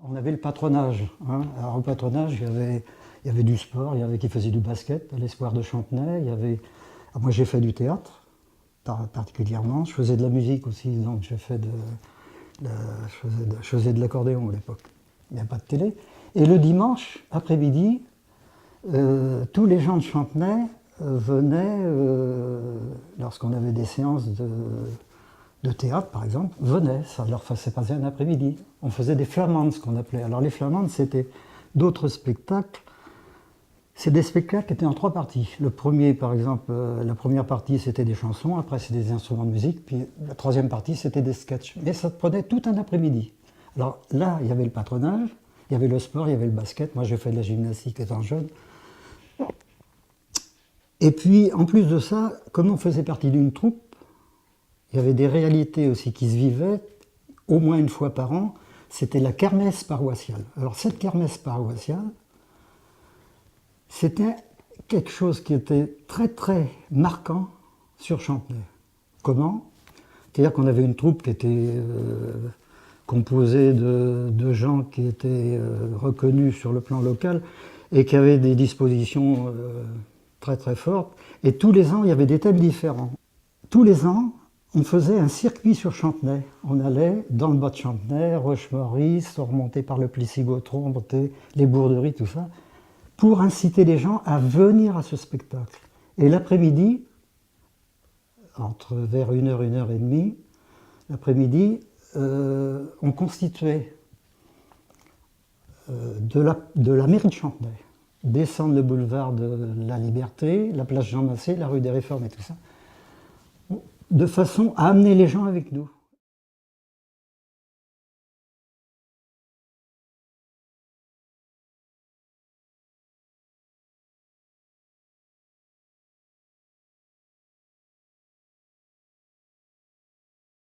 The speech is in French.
On avait le patronage, hein. Alors au patronage, il y avait du sport, il y avait qui faisait du basket, à l'Espoir de Chantenay, moi j'ai fait du théâtre, particulièrement, je faisais de la musique aussi, donc je faisais de l'accordéon à l'époque. Il n'y a pas de télé. Et le dimanche, après-midi, tous les gens de Chantenay venaient, lorsqu'on avait des séances de théâtre par exemple, venaient, ça leur faisait passer un après-midi. On faisait des flamandes, ce qu'on appelait. Alors les flamandes, c'était d'autres spectacles. C'est des spectacles qui étaient en 3 parties. Le premier, par exemple, la première partie, c'était des chansons, après c'est des instruments de musique, puis la troisième partie, c'était des sketchs. Mais ça prenait tout un après-midi. Alors là, il y avait le patronage, il y avait le sport, il y avait le basket. Moi, j'ai fait de la gymnastique étant jeune. Et puis, en plus de ça, comme on faisait partie d'une troupe, il y avait des réalités aussi qui se vivaient, au moins une fois par an, c'était la kermesse paroissiale. Alors cette kermesse paroissiale, c'était quelque chose qui était très très marquant sur Chantenay. Comment? C'est-à-dire qu'on avait une troupe qui était composée de gens qui étaient reconnus sur le plan local et qui avaient des dispositions très très fortes. Et tous les ans, il y avait des thèmes différents. Tous les ans, on faisait un circuit sur Chantenay. On allait dans le bas de Chantenay, Roche-Maurice, on remontait par le Plessis-Gautron, on montait les Bourderies, tout ça, pour inciter les gens à venir à ce spectacle. Et l'après-midi, vers 1h, 1h30, l'après-midi, on constituait de la mairie de Chantenay, descendre le boulevard de la Liberté, la place Jean Massé, la rue des Réformes et tout ça, de façon à amener les gens avec nous.